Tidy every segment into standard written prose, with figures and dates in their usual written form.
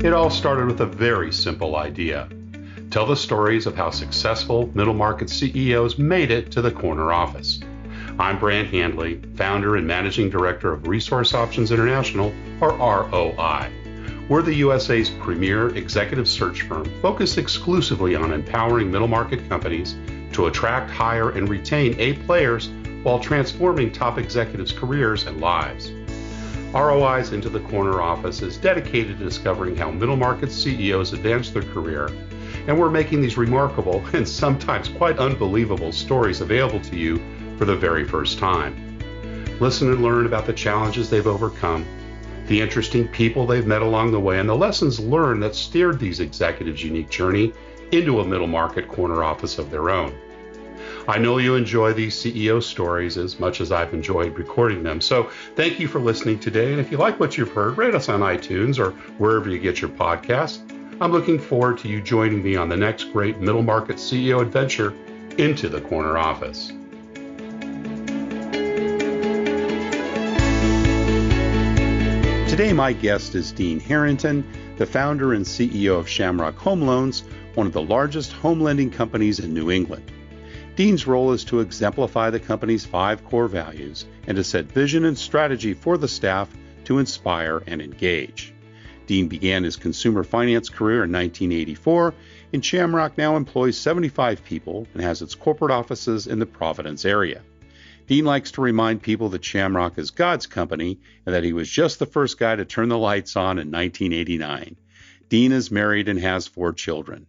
It all started with a very simple idea. Tell the stories of how successful middle market CEOs made it to the corner office. I'm Brant Handley, founder and managing director of Resource Options International, or ROI. We're the USA's premier executive search firm focused exclusively on empowering middle market companies to attract, hire, and retain A players while transforming top executives' careers and lives. ROI's Into the Corner office is dedicated to discovering how middle market CEOs advance their career, and we're making these remarkable and sometimes quite unbelievable stories available to you for the very first time. Listen and learn about the challenges they've overcome, the interesting people they've met along the way, and the lessons learned that steered these executives' unique journey into a middle market corner office of their own. I know you enjoy these CEO stories as much as I've enjoyed recording them, so thank you for listening today. And if you like what you've heard, rate us on iTunes or wherever you get your podcasts. I'm looking forward to you joining me on the next great middle market CEO adventure into the corner office. Today, my guest is Dean Harrington, the founder and CEO of Shamrock Home Loans, one of the largest home lending companies in New England. Dean's role is to exemplify the company's 5 core values and to set vision and strategy for the staff to inspire and engage. Dean began his consumer finance career in 1984, and Shamrock now employs 75 people and has its corporate offices in the Providence area. Dean likes to remind people that Shamrock is God's company and that he was just the first guy to turn the lights on in 1989. Dean is married and has 4 children.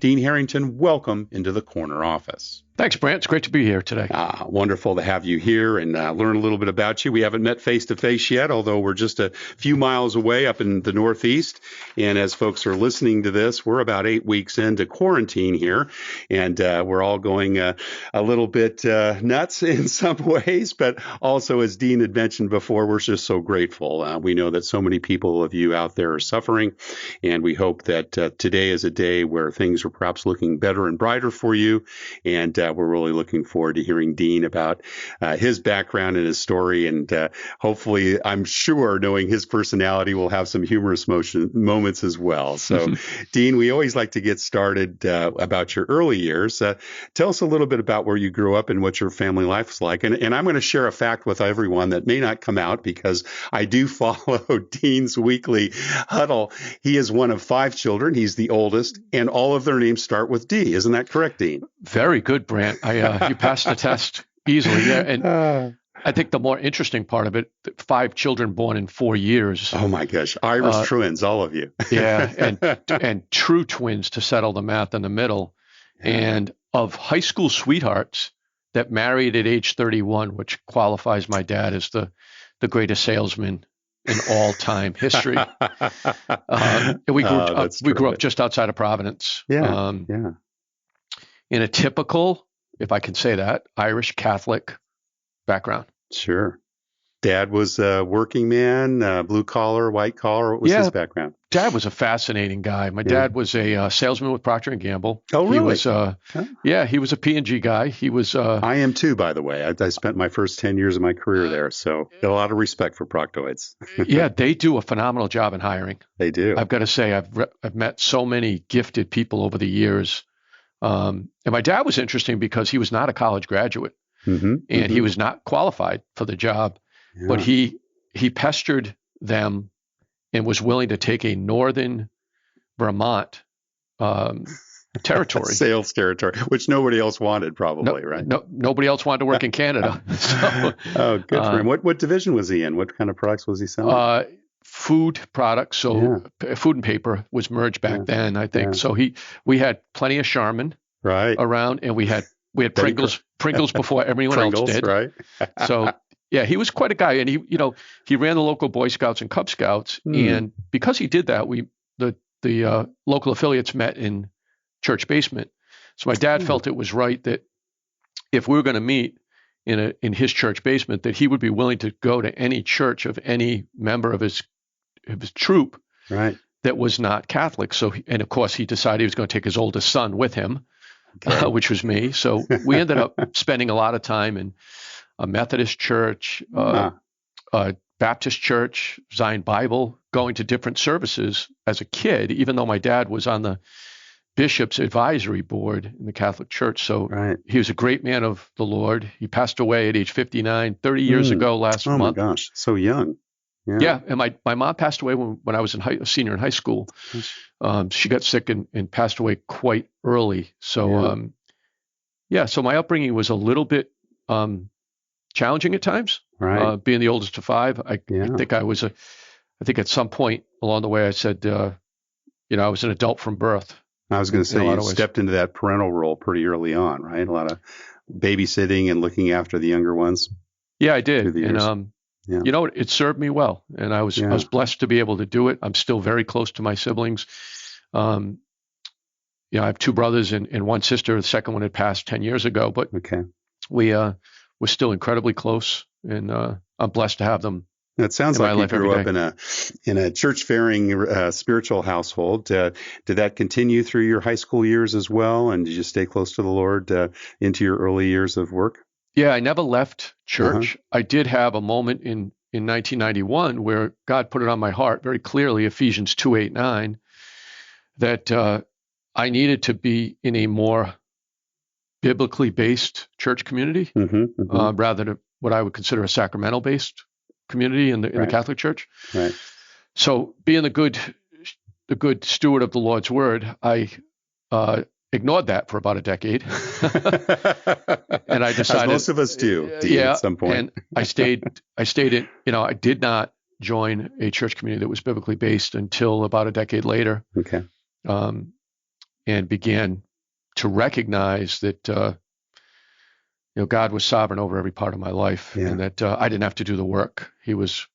Dean Harrington, welcome into the corner office. Thanks, Brant. It's great to be here today. Wonderful to have you here and learn a little bit about you. We haven't met face-to-face yet, although we're just a few miles away up in the Northeast. And as folks are listening to this, we're about 8 weeks into quarantine here, and we're all going a little bit nuts in some ways. But also, as Dean had mentioned before, we're just so grateful. We know that so many people of you out there are suffering, and we hope that today is a day where things are perhaps looking better and brighter for you. And we're really looking forward to hearing Dean about his background and his story. And hopefully, I'm sure, knowing his personality, we'll have some humorous moments as well. So, Dean, we always like to get started about your early years. Tell us a little bit about where you grew up and what your family life was like. And I'm going to share a fact with everyone that may not come out because I do follow Dean's weekly huddle. He is one of 5 children. He's the oldest, and all of their names start with D. Isn't that correct, Dean? Very good, Brant. You passed the test easily. Yeah, and I think the more interesting part of it, 5 children born in 4 years. Oh my gosh, Irish twins, all of you. Yeah, and true twins to settle the math in the middle, and of high school sweethearts that married at age 31, which qualifies my dad as the greatest salesman in all time history. We grew up just outside of Providence. Yeah. In a typical, if I can say that, Irish Catholic background. Sure. Dad was a working man, blue collar, white collar. What was his background? Dad was a fascinating guy. My dad was a salesman with Procter & Gamble. Oh, really? He was, he was a P&G guy. He was. I am too, by the way. I spent my first 10 years of my career there, so got a lot of respect for Proctoids. Yeah, they do a phenomenal job in hiring. They do. I've got to say, I've met so many gifted people over the years. And my dad was interesting because he was not a college graduate, and he was not qualified for the job, but he pestered them and was willing to take a northern Vermont territory. Sales territory, which nobody else wanted probably, right? No, nobody else wanted to work in Canada. So, oh, good for him. What division was he in? What kind of products was he selling? Food products. So food and paper was merged back then, I think. So we had plenty of Charmin around, and we had Pringles before everyone else did. Right. So yeah, he was quite a guy, and he ran the local Boy Scouts and Cub Scouts, and because he did that, the local affiliates met in church basement. So my dad felt it was right that if we were going to meet in his church basement, that he would be willing to go to any church of any member of his troop that was not Catholic. So, and of course, he decided he was going to take his oldest son with him, which was me. So we ended up spending a lot of time in a Methodist church, Baptist church, Zion Bible, going to different services as a kid, even though my dad was on the bishop's advisory board in the Catholic Church. So he was a great man of the Lord. He passed away at age 59, 30 years ago last month. Oh my gosh, so young. Yeah, and my mom passed away when I was a senior in high school. She got sick and passed away quite early. So so my upbringing was a little bit challenging at times. Being the oldest of five, I think I think at some point along the way I said, I was an adult from birth. I was going to say you stepped into that parental role pretty early on, right? A lot of babysitting and looking after the younger ones. Yeah, I did. And it served me well, and I was blessed to be able to do it. I'm still very close to my siblings. I have two brothers and one sister. The second one had passed 10 years ago, but we're still incredibly close, and I'm blessed to have them. It sounds like you grew up in a church-faring spiritual household. Did that continue through your high school years as well? And did you stay close to the Lord into your early years of work? Yeah, I never left church. I did have a moment in 1991 where God put it on my heart very clearly, Ephesians 2:8-9, that I needed to be in a more biblically based church community rather than what I would consider a sacramental-based community in the Catholic Church. Right. So being the good steward of the Lord's word, I ignored that for about a decade. And I decided, as most of us do, at some point. And I stayed in, I did not join a church community that was biblically based until about a decade later. Okay. And began to recognize that, God was sovereign over every part of my life, and that I didn't have to do the work. The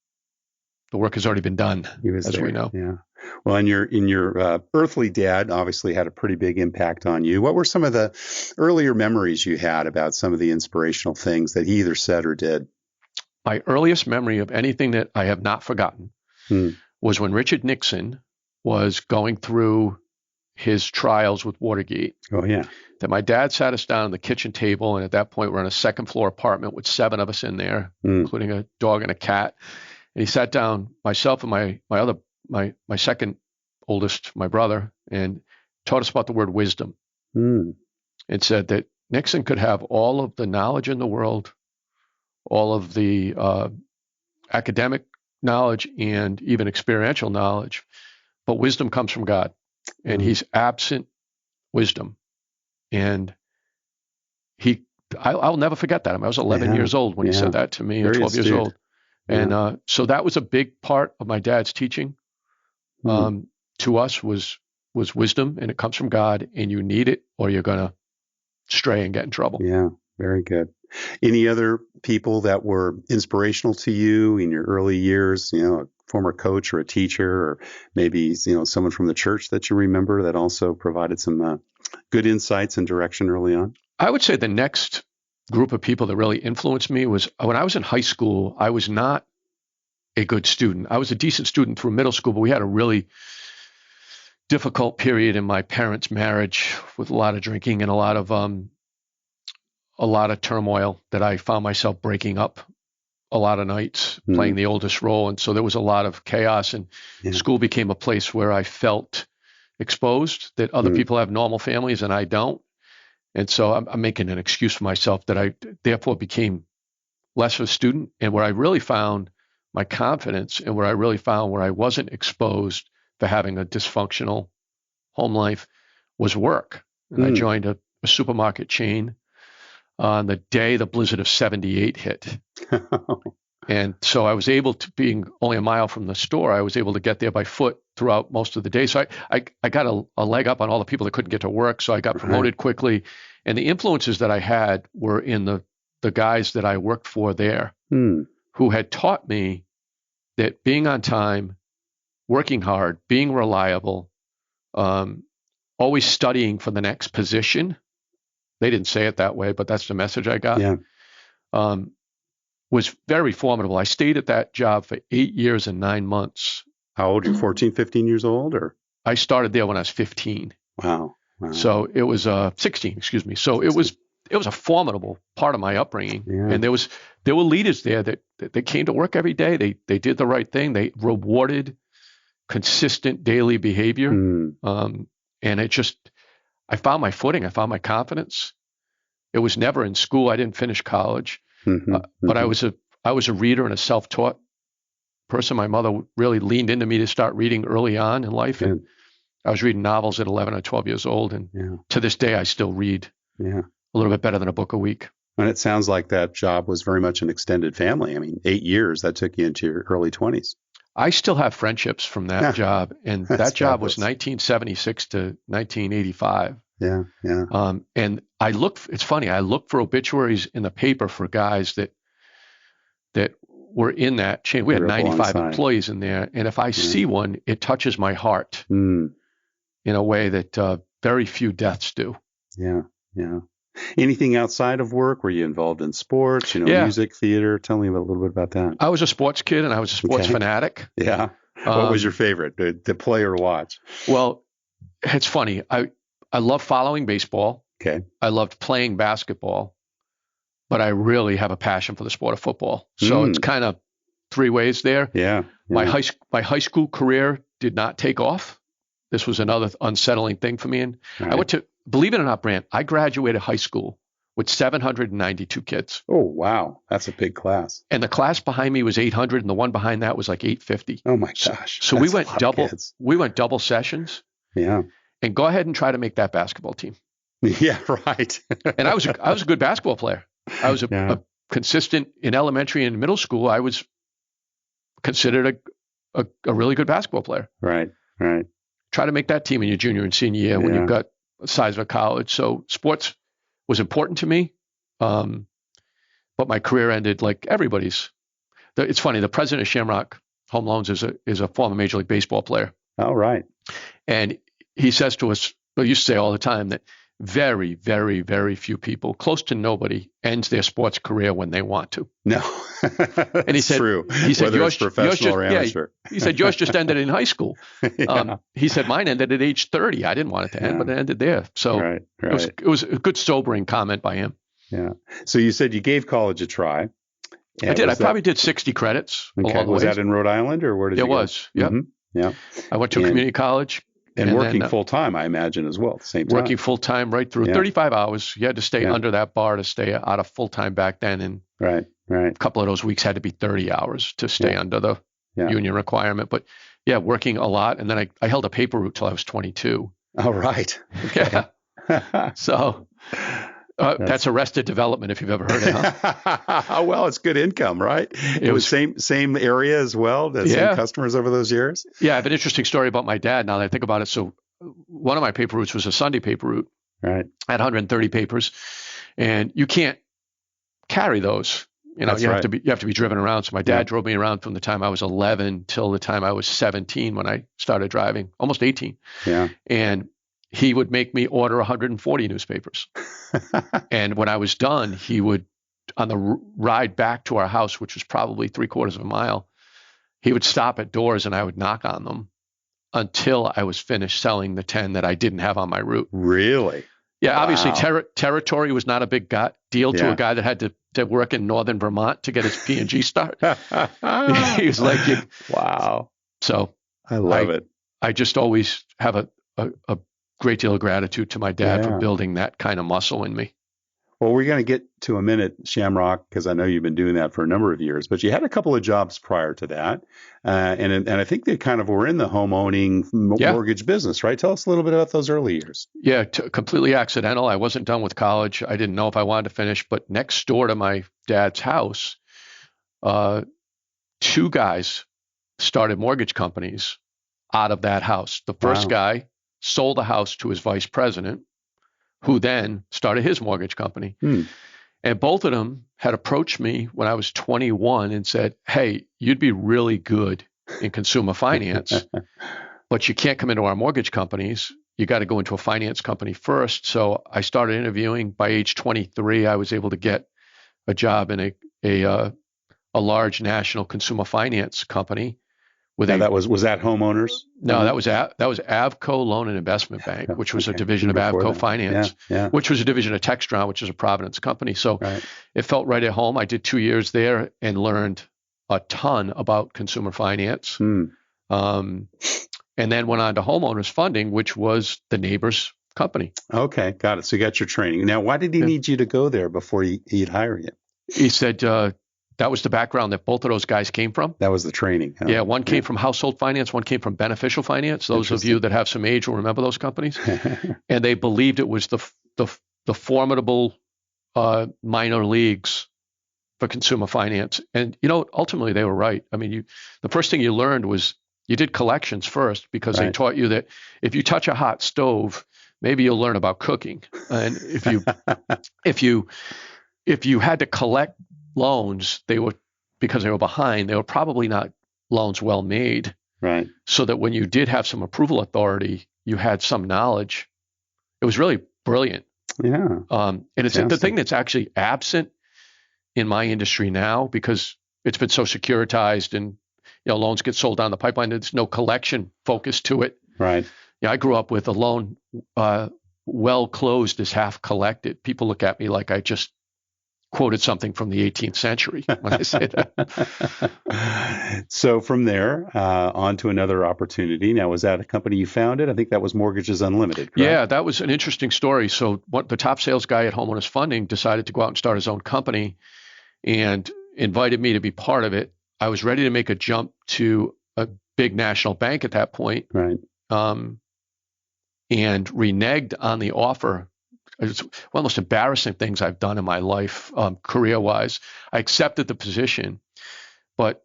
work has already been done, as we know. Yeah. Well, and your earthly dad obviously had a pretty big impact on you. What were some of the earlier memories you had about some of the inspirational things that he either said or did? My earliest memory of anything that I have not forgotten was when Richard Nixon was going through his trials with Watergate. Oh, yeah. That my dad sat us down at the kitchen table, and at that point we're in a second floor apartment with 7 of us in there, including a dog and a cat. And he sat down, myself and my second oldest, my brother, and taught us about the word wisdom. And said that Nixon could have all of the knowledge in the world, all of the academic knowledge and even experiential knowledge, but wisdom comes from God, and he's absent wisdom. And I'll never forget that. I was 11 years old when he said that to me, or 12 years old. And so that was a big part of my dad's teaching to us was wisdom, and it comes from God, and you need it or you're going to stray and get in trouble. Yeah, very good. Any other people that were inspirational to you in your early years, a former coach or a teacher, or maybe, someone from the church that you remember that also provided some good insights and direction early on? I would say the next group of people that really influenced me was when I was in high school. I was not a good student. I was a decent student through middle school, but we had a really difficult period in my parents' marriage with a lot of drinking and a lot of turmoil that I found myself breaking up a lot of nights, playing the oldest role. And so there was a lot of chaos, and school became a place where I felt exposed, that other people have normal families and I don't. And so I'm making an excuse for myself that I therefore became less of a student. And where I really found my confidence, and where I really found where I wasn't exposed for having a dysfunctional home life, was work. And I joined a supermarket chain on the day the blizzard of 78 hit. And so I was able to, being only a mile from the store, I was able to get there by foot throughout most of the day. So I got a leg up on all the people that couldn't get to work. So I got promoted quickly. And the influences that I had were in the guys that I worked for there, who had taught me that being on time, working hard, being reliable, always studying for the next position. They didn't say it that way, but that's the message I got. Was very formidable. I stayed at that job for 8 years and 9 months. How old? You 14, 15 years old, or? I started there when I was 15. Wow. So it was 16, excuse me. So it was was a formidable part of my upbringing. Yeah. And there were leaders there that came to work every day. They did the right thing. They rewarded consistent daily behavior. And I found my footing. I found my confidence. It was never in school. I didn't finish college, but I was a reader and a self-taught person. My mother really leaned into me to start reading early on in life. And I was reading novels at 11 or 12 years old. And to this day, I still read a little bit better than a book a week. And it sounds like that job was very much an extended family. I mean, 8 years, that took you into your early 20s. I still have friendships from that job. And that job was 1976 to 1985. Yeah. And it's funny, I look for obituaries in the paper for guys that were in that chain. We had 95 employees in there. And if I see one, it touches my heart in a way that very few deaths do. Yeah. Anything outside of work? Were you involved in sports, music, theater? Tell me a little bit about that. I was a sports kid and I was a sports fanatic. Yeah. What was your favorite to play or watch? Well, it's funny. I love following baseball. Okay. I loved playing basketball, but I really have a passion for the sport of football. So it's kind of three ways there. Yeah. My high school career did not take off. This was another unsettling thing for me. And I went to, believe it or not, Brant, I graduated high school with 792 kids. Oh, wow. That's a big class. And the class behind me was 800 and the one behind that was like 850. Oh my gosh. So we went double sessions. Yeah. And go ahead and try to make that basketball team. Yeah, right. And I was a good basketball player. I was a consistent in elementary and middle school. I was considered a really good basketball player. Right. Try to make that team in your junior and senior year when you've got the size of a college. So sports was important to me. But my career ended like everybody's. It's funny. The president of Shamrock Home Loans is a former Major League Baseball player. Oh, right. And he says to us, well, used to say all the time that very, very, very few people, close to nobody, ends their sports career when they want to. No, and he said, true. He said, whether it's professional or amateur. He said, yours just ended in high school. He said, mine ended at age 30. I didn't want it to end, but it ended there. So it was a good sobering comment by him. Yeah. So you said you gave college a try. I did. I probably did 60 credits. Okay. Was that in Rhode Island or where did you go? It was. Yep. Mm-hmm. Yeah. I went to a community college. And working full time, I imagine, as well at the same time. Working full time right through 35 hours. You had to stay under that bar to stay out of full time back then. And a couple of those weeks had to be 30 hours to stay under the union requirement. But working a lot. And then I held a paper route till I was 22. Oh, right. Okay. So that's Arrested Development, if you've ever heard it. Huh? Well, it's good income, right? It was same area as well, the same customers over those years? Yeah, I have an interesting story about my dad now that I think about it. So one of my paper routes was a Sunday paper route. Right. I had 130 papers, and you can't carry those. You have to be driven around. So my dad drove me around from the time I was 11 till the time I was 17 when I started driving, almost 18. Yeah. And he would make me order 140 newspapers. And when I was done, he would, on the ride back to our house, which was probably 3/4 of a mile, he would stop at doors and I would knock on them until I was finished selling the 10 that I didn't have on my route. Really? Yeah, obviously territory was not a big deal to a guy that had to work in northern Vermont to get his P&G start. He was like, wow. So I love it. I just always have a great deal of gratitude to my dad for building that kind of muscle in me. Well, we're going to get to a minute, Shamrock, because I know you've been doing that for a number of years, but you had a couple of jobs prior to that. And I think they kind of were in the home owning mortgage business, right? Tell us a little bit about those early years. Yeah, completely accidental. I wasn't done with college. I didn't know if I wanted to finish, but next door to my dad's house, two guys started mortgage companies out of that house. The first guy sold the house to his vice president, who then started his mortgage company. And both of them had approached me when I was 21 and said, hey, you'd be really good in consumer finance, but you can't come into our mortgage companies. You got to go into a finance company first. So I started interviewing. By age 23, I was able to get a job in a large national consumer finance company with Now, was that homeowners? No, that was Avco Loan and Investment Bank, which was a division of Avco Finance, which was a division of Textron, which is a Providence company. So it felt right at home. I did 2 years there and learned a ton about consumer finance. And then went on to homeowners funding, which was the neighbor's company. Okay, got it. So you got your training. Now, why did he need you to go there before he'd hire you? He said that was the background that both of those guys came from. That was the training. Huh? Yeah, one came from household finance, one came from beneficial finance. Those of you that have some age will remember those companies. And they believed it was the formidable minor leagues for consumer finance. And, ultimately they were right. I mean, the first thing you learned was you did collections first because they taught you that if you touch a hot stove, maybe you'll learn about cooking. And if you had to collect loans, because they were behind, they were probably not loans well made. Right. So that when you did have some approval authority, you had some knowledge. It was really brilliant. Yeah. And it's the thing that's actually absent in my industry now because it's been so securitized and loans get sold down the pipeline. There's no collection focus to it. Right. Yeah, I grew up with a loan well closed is half collected. People look at me like I just quoted something from the 18th century when I say that. So from there, on to another opportunity. Now, was that a company you founded? I think that was Mortgages Unlimited, correct? Yeah, that was an interesting story. So the top sales guy at Homeowners Funding decided to go out and start his own company and invited me to be part of it. I was ready to make a jump to a big national bank at that point. Right. And reneged on the offer. It's one of the most embarrassing things I've done in my life, career-wise. I accepted the position, but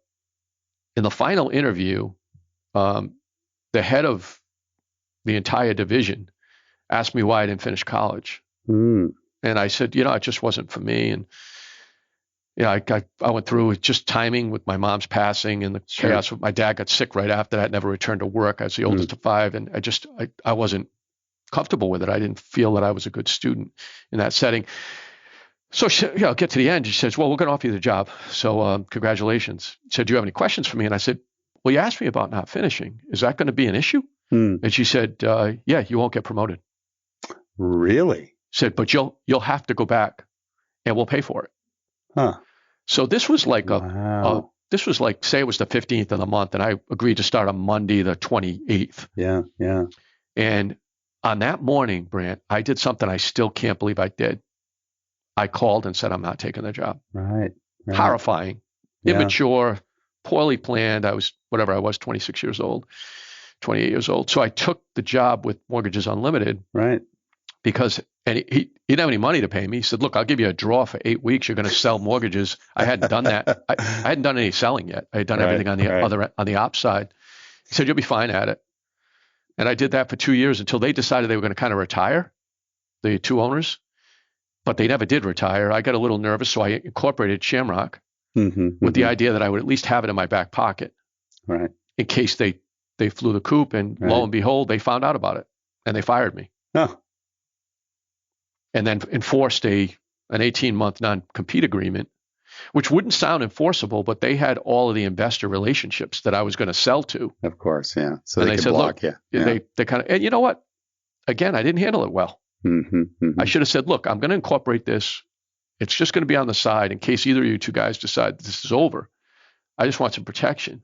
in the final interview, the head of the entire division asked me why I didn't finish college. And I said, it just wasn't for me. And I went through just timing with my mom's passing and the chaos. My dad got sick right after that, never returned to work. I was the oldest of five, and I wasn't comfortable with it. I didn't feel that I was a good student in that setting. So I'll get to the end. She says, well, we're going to offer you the job. So congratulations. She said, do you have any questions for me? And I said, well, you asked me about not finishing. Is that going to be an issue? And she said, yeah, you won't get promoted. Really? Said, but you'll have to go back and we'll pay for it. Huh. So this was like This was like, say it was the 15th of the month and I agreed to start on Monday, the 28th. Yeah. Yeah. And on that morning, Brant, I did something I still can't believe I did. I called and said, I'm not taking the job. Right. Horrifying, immature, poorly planned. I was 26 years old, 28 years old. So I took the job with Mortgages Unlimited. Right. Because he didn't have any money to pay me. He said, look, I'll give you a draw for 8 weeks. You're going to sell mortgages. I hadn't done that. I hadn't done any selling yet. I had done everything on the ops side. He said, you'll be fine at it. And I did that for 2 years until they decided they were going to kind of retire, the two owners. But they never did retire. I got a little nervous, so I incorporated Shamrock with the idea that I would at least have it in my back pocket in case they flew the coop. And lo and behold, they found out about it, and they fired me. Oh. And then enforced an 18-month non-compete agreement, which wouldn't sound enforceable, but they had all of the investor relationships that I was going to sell to. Of course, yeah. So and they could said, block look, you. Yeah. They kind of, and you know what? Again, I didn't handle it well. I should have said, look, I'm going to incorporate this. It's just going to be on the side in case either of you two guys decide this is over. I just want some protection.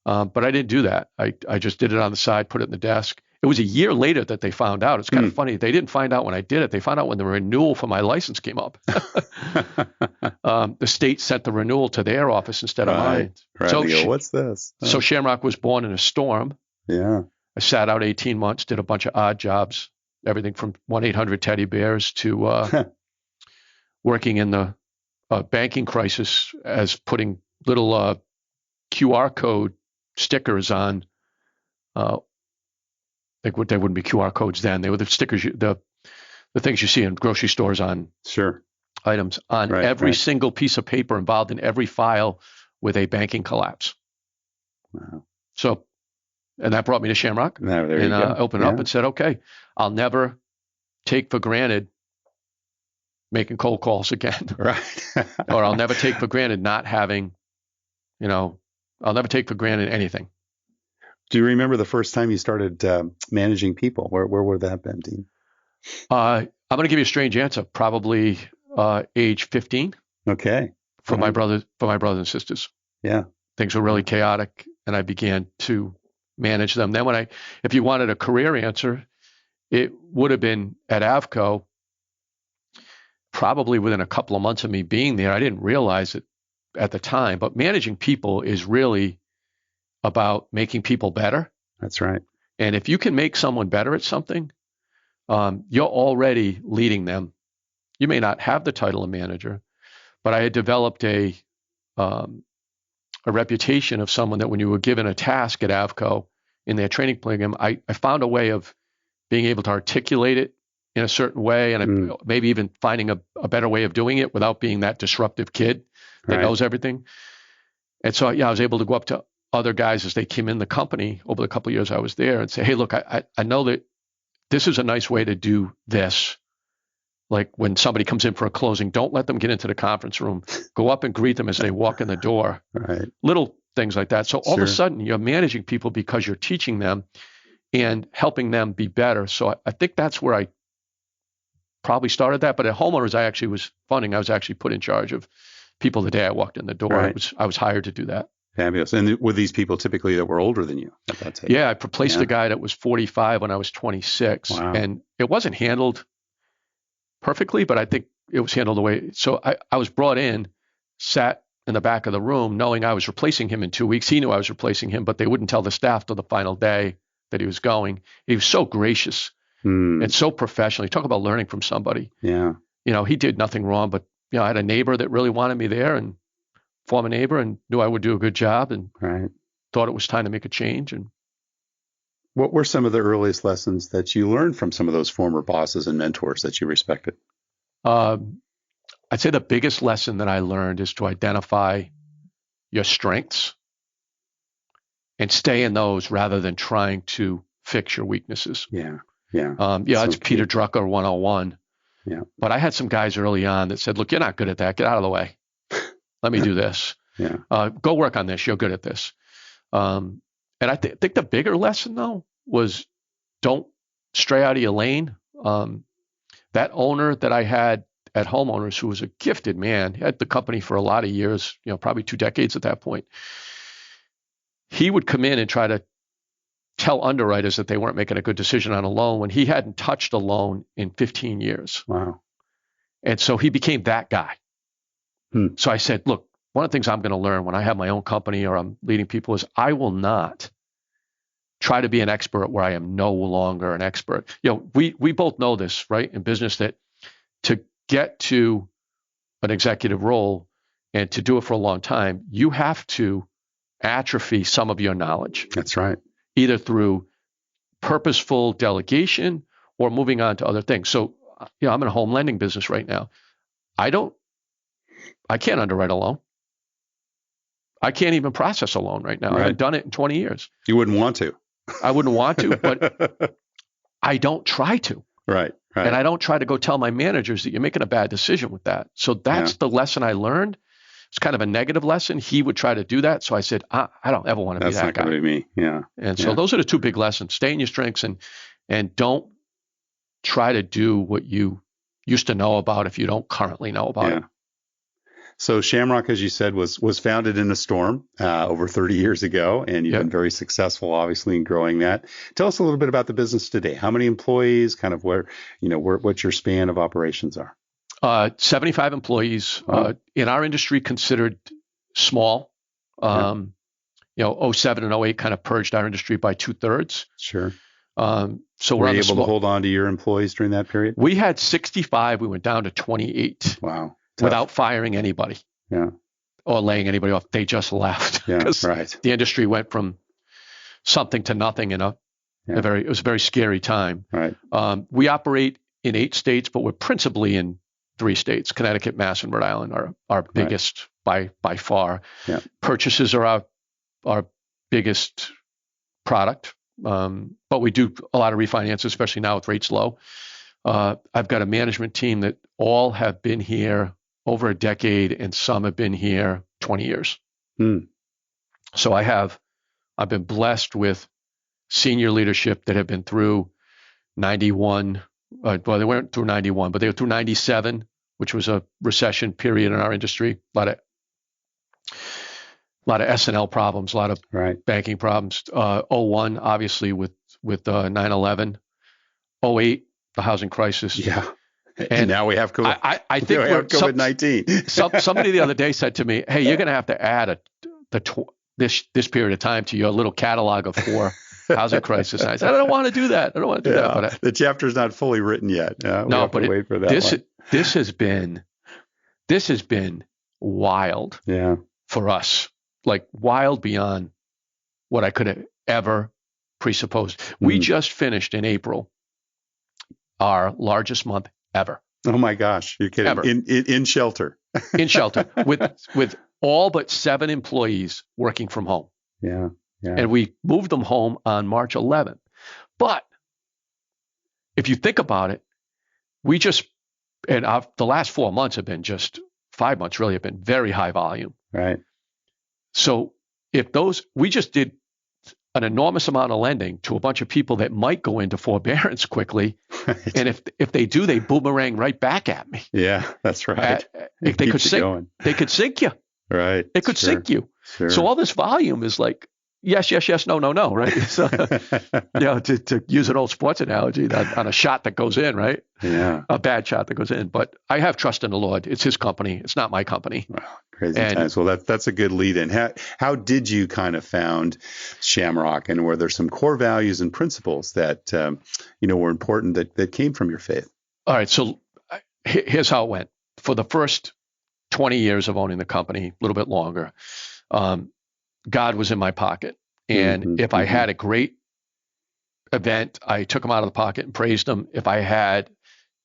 But I didn't do that. I just did it on the side, put it in the desk. It was a year later that they found out. It's kind of funny. They didn't find out when I did it. They found out when the renewal for my license came up. The state sent the renewal to their office instead of mine. Right. So what's this? Oh. So Shamrock was born in a storm. Yeah. I sat out 18 months, did a bunch of odd jobs, everything from 1-800 teddy bears to working in the banking crisis as putting little QR code stickers on. They wouldn't be QR codes then. They were the stickers, the things you see in grocery stores on items on every single piece of paper involved in every file with a banking collapse. Wow. So, and that brought me to Shamrock. I opened up and said, okay, I'll never take for granted making cold calls again. Right. Or I'll never take for granted not having, I'll never take for granted anything. Do you remember the first time you started managing people? Where would that have been, Dean? I'm going to give you a strange answer. Probably age 15. Okay. For my brothers and sisters. Yeah. Things were really chaotic, and I began to manage them. Then if you wanted a career answer, it would have been at Avco. Probably within a couple of months of me being there, I didn't realize it at the time, but managing people is really about making people better. That's right. And if you can make someone better at something, you're already leading them. You may not have the title of manager, but I had developed a reputation of someone that when you were given a task at Avco in their training program, I found a way of being able to articulate it in a certain way, and maybe even finding a better way of doing it without being that disruptive kid that knows everything. And so, I was able to go up to other guys as they came in the company over the couple of years I was there and say, hey, look, I know that this is a nice way to do this. Like when somebody comes in for a closing, don't let them get into the conference room. Go up and greet them as they walk in the door. Right. Little things like that. So all of a sudden you're managing people because you're teaching them and helping them be better. So I think that's where I probably started that. But at homeowners, I was actually put in charge of people the day I walked in the door. Right. I was hired to do that. Fabulous. And were these people typically that were older than you at that time? Yeah, I replaced a guy that was 45 when I was 26. Wow. And it wasn't handled perfectly, but I think it was handled the way. So I was brought in, sat in the back of the room, knowing I was replacing him in 2 weeks. He knew I was replacing him, but they wouldn't tell the staff till the final day that he was going. He was so gracious and so professional. You talk about learning from somebody. Yeah. He did nothing wrong, but I had a neighbor that really wanted me there, and former neighbor, and knew I would do a good job, and thought it was time to make a change. And what were some of the earliest lessons that you learned from some of those former bosses and mentors that you respected? I'd say the biggest lesson that I learned is to identify your strengths and stay in those rather than trying to fix your weaknesses. Yeah. It's Peter Drucker 101. Yeah. But I had some guys early on that said, look, you're not good at that. Get out of the way. Let me do this. Go work on this. You're good at this. And I think the bigger lesson, though, was don't stray out of your lane. That owner that I had at Homeowners, who was a gifted man, he had the company for a lot of years, probably 2 decades at that point. He would come in and try to tell underwriters that they weren't making a good decision on a loan when he hadn't touched a loan in 15 years. Wow. And so he became that guy. So I said, look, one of the things I'm going to learn when I have my own company or I'm leading people is I will not try to be an expert where I am no longer an expert. We both know this, right, in business, that to get to an executive role and to do it for a long time, you have to atrophy some of your knowledge. That's right. Either through purposeful delegation or moving on to other things. So, I'm in a home lending business right now. I can't underwrite a loan. I can't even process a loan right now. I haven't done it in 20 years. You wouldn't want to. I wouldn't want to, but I don't try to. Right. And I don't try to go tell my managers that you're making a bad decision with that. So that's the lesson I learned. It's kind of a negative lesson. He would try to do that. So I said, I don't ever want to be that guy. That's not going to be me. Yeah. And so those are the 2 big lessons. Stay in your strengths and don't try to do what you used to know about if you don't currently know about it. So Shamrock, as you said, was founded in a storm over 30 years ago, and you've been very successful, obviously, in growing that. Tell us a little bit about the business today. How many employees? Kind of what your span of operations are? 75 employees. In our industry, considered small. 07 and 08 kind of purged our industry by 2/3. Sure. So were you able to hold on to your employees during that period? We had 65. We went down to 28. Wow. Tough. Without firing anybody. Yeah. Or laying anybody off. They just left. Yeah, right. The industry went from something to nothing in it was a very scary time. Right. We operate in 8 states, but we're principally in 3 states. Connecticut, Mass, and Rhode Island are our biggest by far. Yeah. Purchases are our biggest product. But we do a lot of refinances, especially now with rates low. I've got a management team that all have been here over a decade, and some have been here 20 years. So I've been blessed with senior leadership that have been through 91. Well, they weren't through 91, but they were through 97, which was a recession period in our industry. A lot of S&L problems, a lot of banking problems. 01, obviously, with 9/11. 08, the housing crisis. Yeah. And now we have COVID. I think we have COVID-19. Somebody the other day said to me, "Hey, you're going to have to add this period of time to your little catalog of 4 housing crisis." And I said, "I don't want to do that. I don't want to do that." But the chapter's not fully written yet. No, but wait for that. This has been wild. Yeah. For us, like wild beyond what I could have ever presupposed. We just finished in April our largest month ever. Oh my gosh, you're kidding! Ever. In shelter. In shelter with all but 7 employees working from home. Yeah. And we moved them home on March 11th. But if you think about it, the last 4 months have been 5 months really have been very high volume. Right. So we just did an enormous amount of lending to a bunch of people that might go into forbearance quickly. Right. And if they do, they boomerang right back at me. Yeah, that's right. They could sink you. Right. It could sink you. Sure. So all this volume is like, yes, no, right? So, to use an old sports analogy, on a shot that goes in, right? Yeah. A bad shot that goes in. But I have trust in the Lord. It's his company. It's not my company. Wow, crazy times. Well, that's a good lead in. How did you kind of found Shamrock, and were there some core values and principles that, were important that came from your faith? All right. So here's how it went. For the first 20 years of owning the company, a little bit longer, God was in my pocket. And if I had a great event, I took him out of the pocket and praised him. If I had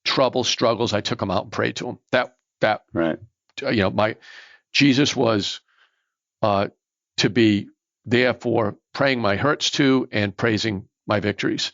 trouble, struggles, I took him out and prayed to him. That right. Jesus was to be there for praying my hurts to and praising my victories.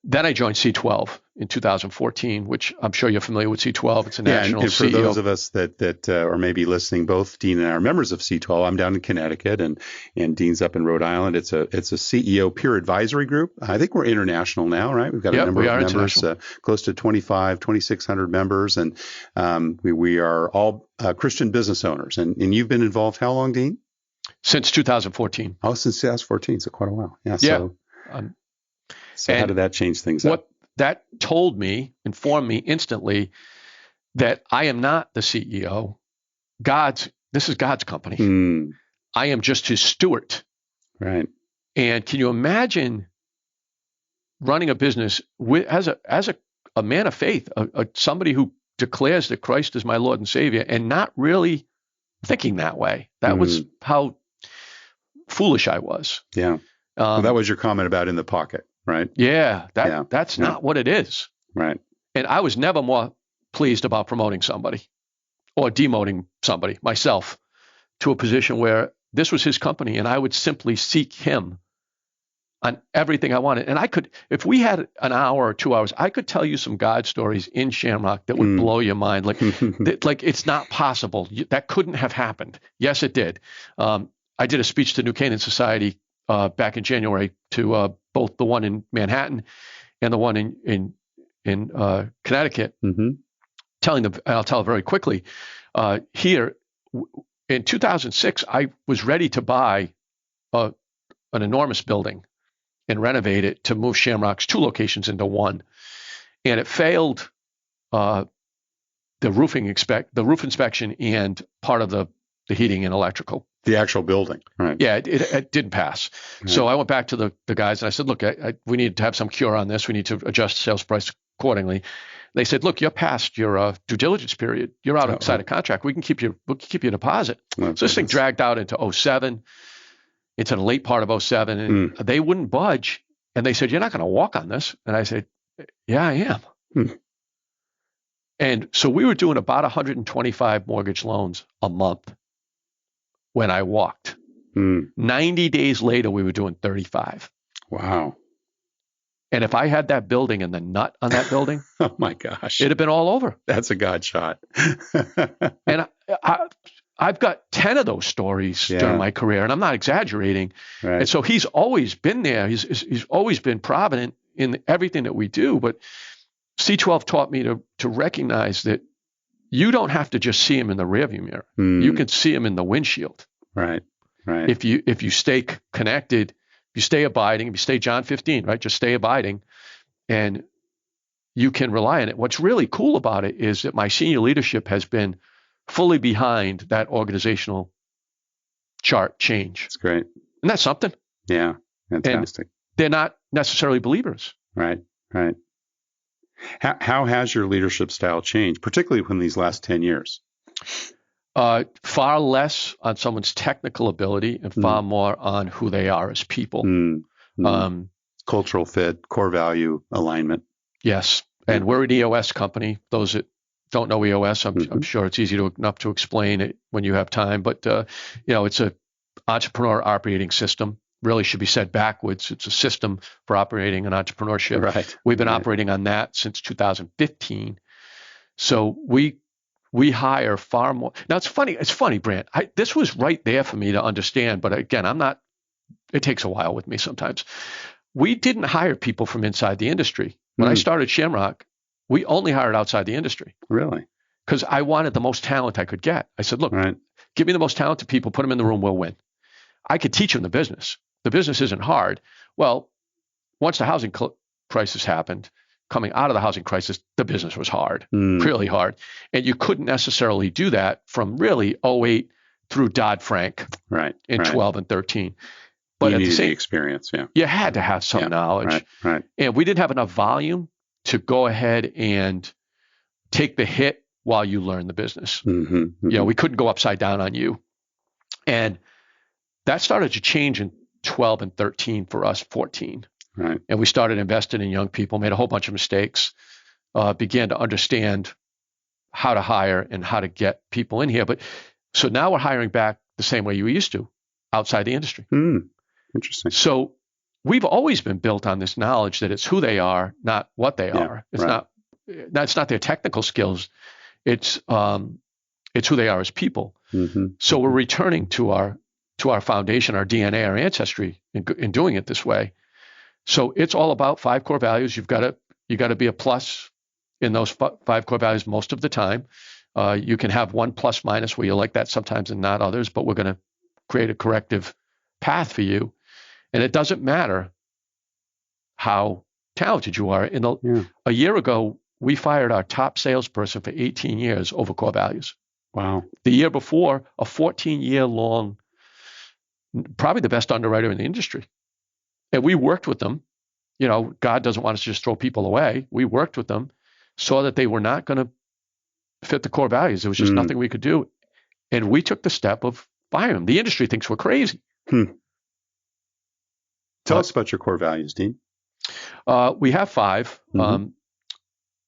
Then I joined C12 in 2014, which I'm sure you're familiar with C12. It's a national and for CEO. those of us that are maybe listening, both Dean and I are members of C12. I'm down in Connecticut, and Dean's up in Rhode Island. It's a CEO peer advisory group. I think we're international now, right? We've got a number of members, close to 2,600 members, and we are all Christian business owners. And you've been involved how long, Dean? Since 2014. Oh, since 2014, so quite a while. Yeah. So how did that change things up? That informed me instantly that I am not the CEO. This is God's company. I am just his steward. Right. And can you imagine running a business as a man of faith, somebody who declares that Christ is my Lord and Savior, and not really thinking that way? That was how foolish I was. Yeah. That was your comment about in the pocket. Right. Yeah, that's not what it is. Right. And I was never more pleased about promoting somebody or demoting somebody, myself, to a position where this was his company and I would simply seek him on everything I wanted. And I could, if we had an hour or 2 hours, I could tell you some God stories in Shamrock that would blow your mind. Like it's not possible. That couldn't have happened. Yes, it did. I did a speech to New Canaan Society back in January to both the one in Manhattan and the one in Connecticut, telling them, and I'll tell it very quickly, here in 2006, I was ready to buy an enormous building and renovate it to move Shamrock's 2 locations into 1. And it failed the roof inspection and part of the heating and electrical. The actual building, right? Yeah, it didn't pass. Right. So I went back to the guys and I said, look, we need to have some cure on this. We need to adjust sales price accordingly. They said, look, you're past your due diligence period. You're outside of contract. We'll keep your deposit. So this thing dragged out into 07, into the late part of 07, and they wouldn't budge. And they said, you're not going to walk on this. And I said, yeah, I am. And so we were doing about 125 mortgage loans a month when I walked. 90 days later, we were doing 35. Wow. And if I had that building and the nut on that building, oh my gosh, it'd have been all over. That's a God shot. And I've got 10 of those stories during my career, and I'm not exaggerating. Right. And so he's always been there. He's always been provident in everything that we do. But C12 taught me to recognize that you don't have to just see him in the rearview mirror. You can see him in the windshield. Right. If you stay connected, if you stay abiding, if you stay John 15, right? Just stay abiding, and you can rely on it. What's really cool about it is that my senior leadership has been fully behind that organizational chart change. That's great. And that's something. Yeah. Fantastic. And they're not necessarily believers. Right. How has your leadership style changed, particularly in these last 10 years? Far less on someone's technical ability and far more on who they are as people. Cultural fit, core value alignment. Yes. And we're an EOS company. Those that don't know EOS, I'm sure it's easy enough to explain it when you have time. But, it's an entrepreneur operating system. Really should be said backwards. It's a system for operating an entrepreneurship. Right. We've been operating on that since 2015. So we hire far more. Now, it's funny, Brant. This was right there for me to understand. But again, it takes a while with me sometimes. We didn't hire people from inside the industry. When I started Shamrock, we only hired outside the industry. Really? Because I wanted the most talent I could get. I said, look, give me the most talented people, put them in the room, we'll win. I could teach them the business. The business isn't hard. Well, once the housing crisis happened, coming out of the housing crisis, the business was hard, really hard. And you couldn't necessarily do that from really 2008 through Dodd-Frank in 12 and 13. But you at needed the same experience, you had to have some knowledge. Right. And we didn't have enough volume to go ahead and take the hit while you learn the business. We couldn't go upside down on you. And that started to change in 12 and 13 for us, 14. Right. And we started investing in young people, made a whole bunch of mistakes, began to understand how to hire and how to get people in here. But so now we're hiring back the same way you used to, outside the industry. Interesting. So we've always been built on this knowledge that it's who they are, not what they are. It's not their technical skills. It's who they are as people. So we're returning to our foundation, our DNA, our ancestry in doing it this way. So it's all about 5 core values. You got to be a plus in those 5 core values most of the time. You can have one plus minus where you like that sometimes and not others, but we're going to create a corrective path for you. And it doesn't matter how talented you are. A year ago, we fired our top salesperson for 18 years over core values. Wow. The year before, a 14-year-long, probably the best underwriter in the industry. And we worked with them. God doesn't want us to just throw people away. We worked with them, saw that they were not going to fit the core values. There was just nothing we could do. And we took the step of firing them. The industry thinks we're crazy. Tell us about your core values, Dean. We have 5.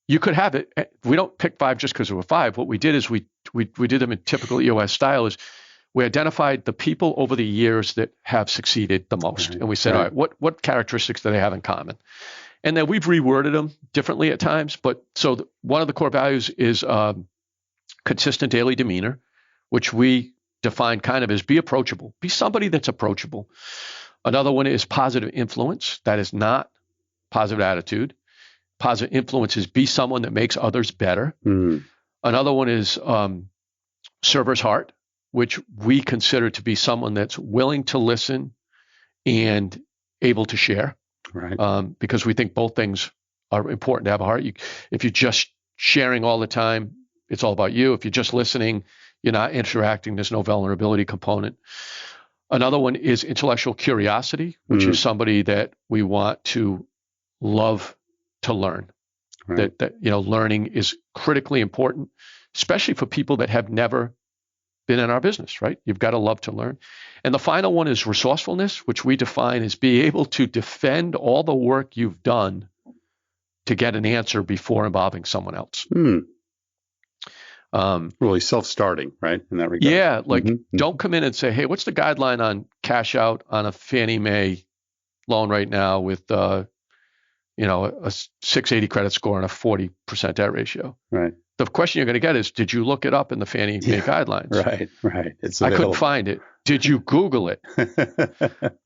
You could have it. We don't pick 5 just because there were 5. What we did is we did them in typical EOS style. Is we identified the people over the years that have succeeded the most, and we said, all right, what characteristics do they have in common? And then we've reworded them differently at times. But so one of the core values is consistent daily demeanor, which we define kind of as be approachable, be somebody that's approachable. Another one is positive influence. That is not positive attitude. Positive influence is be someone that makes others better. Another one is server's heart, which we consider to be someone that's willing to listen and able to share. Because we think both things are important to have a heart. If you're just sharing all the time, it's all about you. If you're just listening, you're not interacting. There's no vulnerability component. Another one is intellectual curiosity, which is somebody that we want to love to learn. That learning is critically important, especially for people that have never been in our business, right? You've got to love to learn. And the final one is resourcefulness, which we define as be able to defend all the work you've done to get an answer before involving someone else. Really self-starting, right? In that regard. Yeah, don't come in and say, hey, what's the guideline on cash out on a Fannie Mae loan right now with a 680 credit score and a 40% debt ratio. Right. The question you're going to get is, did you look it up in the Fannie Mae guidelines? Right. I couldn't find it. Did you Google it?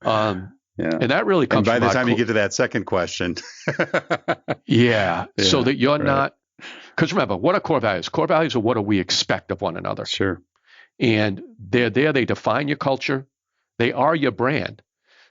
And that really comes from And by the time you get to that second question. So that you're not, because remember, what are core values? Core values are what do we expect of one another. Sure. And they're there, they define your culture. They are your brand.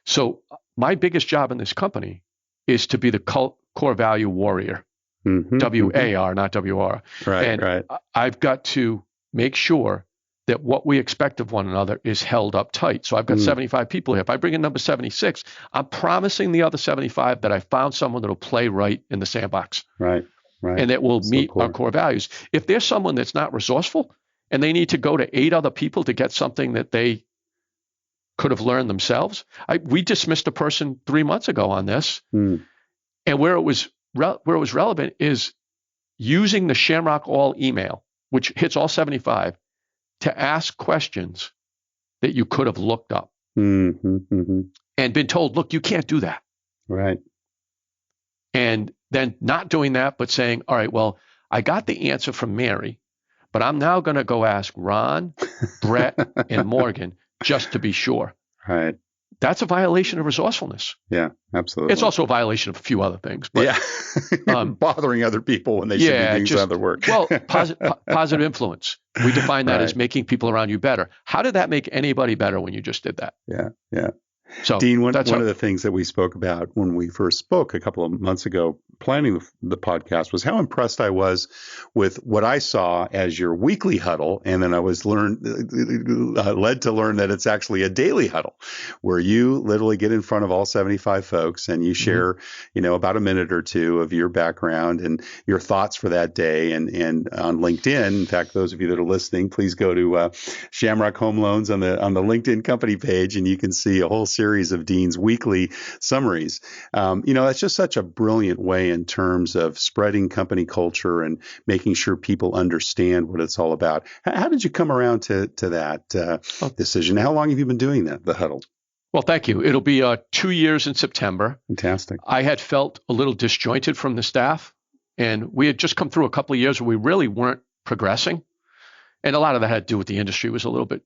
So my biggest job in this company is to be the core value warrior. WAR, not WR. Right. I've got to make sure that what we expect of one another is held up tight. So I've got 75 people here. If I bring in number 76, I'm promising the other 75 that I found someone that will play right in the sandbox. Right. And that will meet our core values. If there's someone that's not resourceful and they need to go to 8 other people to get something that they could have learned themselves, we dismissed a person 3 months ago on this. And where it was relevant is using the Shamrock All email, which hits all 75, to ask questions that you could have looked up and been told, look, you can't do that. Right. And then not doing that, but saying, all right, well, I got the answer from Mary, but I'm now going to go ask Ron, Brett, and Morgan just to be sure. Right. That's a violation of resourcefulness. Yeah, absolutely. It's also a violation of a few other things. But, bothering other people when they should be doing other work. Well, positive influence. We define that as making people around you better. How did that make anybody better when you just did that? Yeah. So, Dean, one of the things that we spoke about when we first spoke a couple of months ago, planning the podcast, was how impressed I was with what I saw as your weekly huddle. And then I was led to learn that it's actually a daily huddle where you literally get in front of all 75 folks and you share, about a minute or two of your background and your thoughts for that day. And on LinkedIn, in fact, those of you that are listening, please go to Shamrock Home Loans on the LinkedIn company page, and you can see a whole series of Dean's weekly summaries. That's just such a brilliant way in terms of spreading company culture and making sure people understand what it's all about. How did you come around to that decision? How long have you been doing that, the huddle? Well, thank you. It'll be 2 years in September. Fantastic. I had felt a little disjointed from the staff, and we had just come through a couple of years where we really weren't progressing. And a lot of that had to do with the industry was a little bit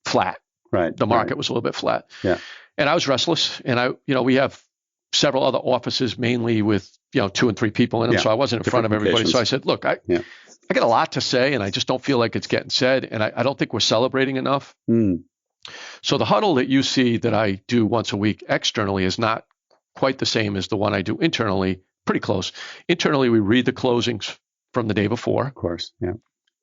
flat. Right. The market was a little bit flat. Yeah. And I was restless. And we have several other offices, mainly with, 2 and 3 people in them. So I wasn't in front of everybody. So I said, look, I got a lot to say, and I just don't feel like it's getting said. And I don't think we're celebrating enough. So the huddle that you see that I do once a week externally is not quite the same as the one I do internally, pretty close. Internally, we read the closings from the day before. Of course. Yeah.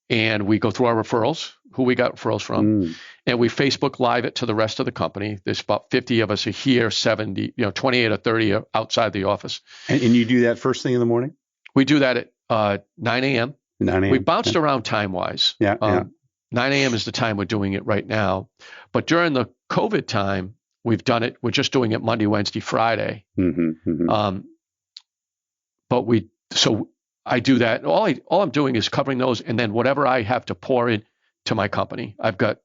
And we go through our referrals, who we got referrals from, and we Facebook Live it to the rest of the company. There's about 50 of us are here, 70, 28 or 30 are outside the office. And you do that first thing in the morning? We do that at 9 a.m. 9 a.m. We bounced around time-wise. 9 a.m. is the time we're doing it right now. But during the COVID time, we've done it. We're just doing it Monday, Wednesday, Friday. So I do that. All I'm doing is covering those, and then whatever I have to pour into my company. I've got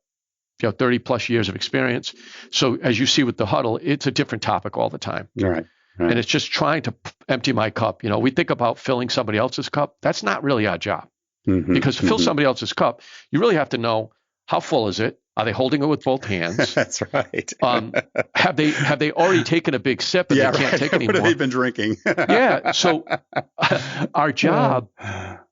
30 plus years of experience. So as you see with the huddle, it's a different topic all the time. Right. And it's just trying to empty my cup. We think about filling somebody else's cup. That's not really our job. Because to fill somebody else's cup, you really have to know how full is it? Are they holding it with both hands? That's right. Have they already taken a big sip and they can't take anymore? What have they been drinking? So our job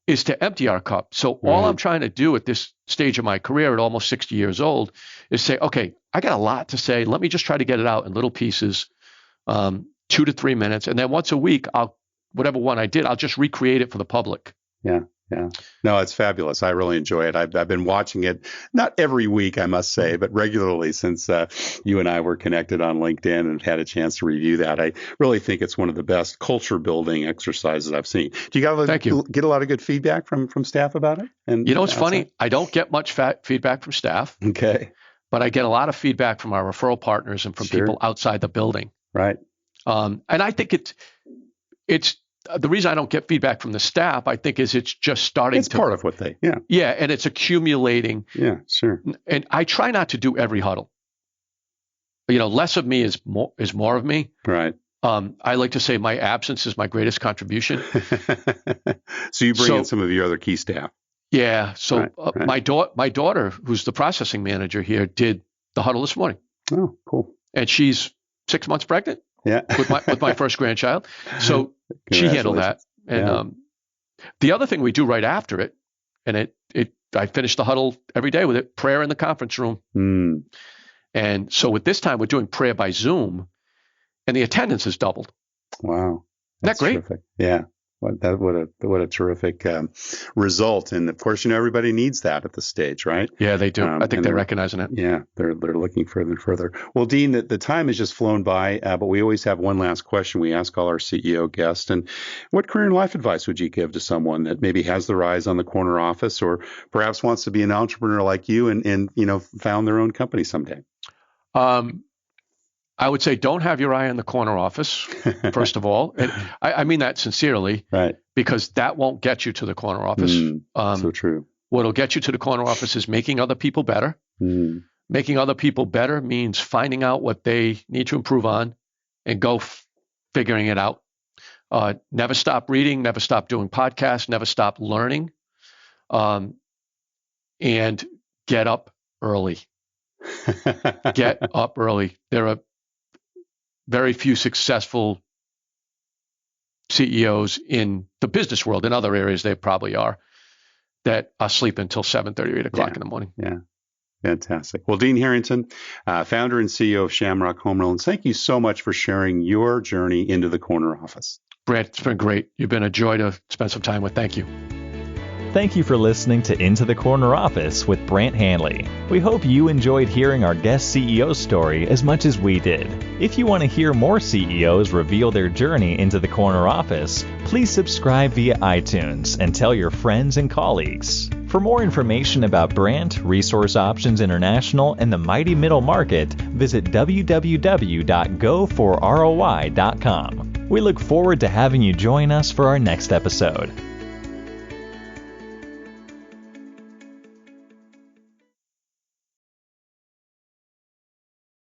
is to empty our cup. So all I'm trying to do at this stage of my career at almost 60 years old is say, okay, I got a lot to say. Let me just try to get it out in little pieces, 2 to 3 minutes. And then once a week, whatever one I did, I'll just recreate it for the public. Yeah. No, it's fabulous. I really enjoy it. I've been watching it, not every week, I must say, but regularly since you and I were connected on LinkedIn and had a chance to review that. I really think it's one of the best culture building exercises I've seen. Do you get a lot of good feedback from staff about it? And it's funny. I don't get much feedback from staff. Okay. But I get a lot of feedback from our referral partners and from people outside the building. Right. And I think it's the reason I don't get feedback from the staff, I think, is it's just starting It's part of what they, and it's accumulating. Yeah, sure. And I try not to do every huddle. Less of me is more of me. Right. I like to say my absence is my greatest contribution. So you bring in some of your other key staff. Yeah. So my daughter, who's the processing manager here, did the huddle this morning. Oh, cool. And she's 6 months pregnant. Yeah. with my first grandchild. So she handled that. And the other thing we do right after it, and I finish the huddle every day with it, prayer in the conference room. Mm. And so with this time, we're doing prayer by Zoom, and the attendance has doubled. Wow. That's great? Terrific. Yeah. What a terrific result. And of course, everybody needs that at this stage, right? Yeah, they do. I think they're recognizing it. Yeah, they're looking further and further. Well, Dean, the time has just flown by, but we always have one last question we ask all our CEO guests. And what career and life advice would you give to someone that maybe has their eyes on the corner office, or perhaps wants to be an entrepreneur like you and found their own company someday? I would say don't have your eye on the corner office, first of all. And I mean that sincerely, right? Because that won't get you to the corner office. So true. What'll get you to the corner office is making other people better. Making other people better means finding out what they need to improve on and go figuring it out. Never stop reading, never stop doing podcasts, never stop learning, and get up early. Get up early. There are very few successful CEOs in the business world. In other areas, they probably are, that are sleeping until 7:30 or 8 o'clock in the morning. Yeah. Fantastic. Well, Dean Harrington, founder and CEO of Shamrock Home Loans, thank you so much for sharing your journey into the corner office. Brett, it's been great. You've been a joy to spend some time with. Thank you. Thank you for listening to Into the Corner Office with Brant Hanley. We hope you enjoyed hearing our guest CEO story as much as we did. If you want to hear more CEOs reveal their journey into the corner office, please subscribe via iTunes and tell your friends and colleagues. For more information about Brant, Resource Options International, and the mighty middle market, visit www.goforroi.com. We look forward to having you join us for our next episode.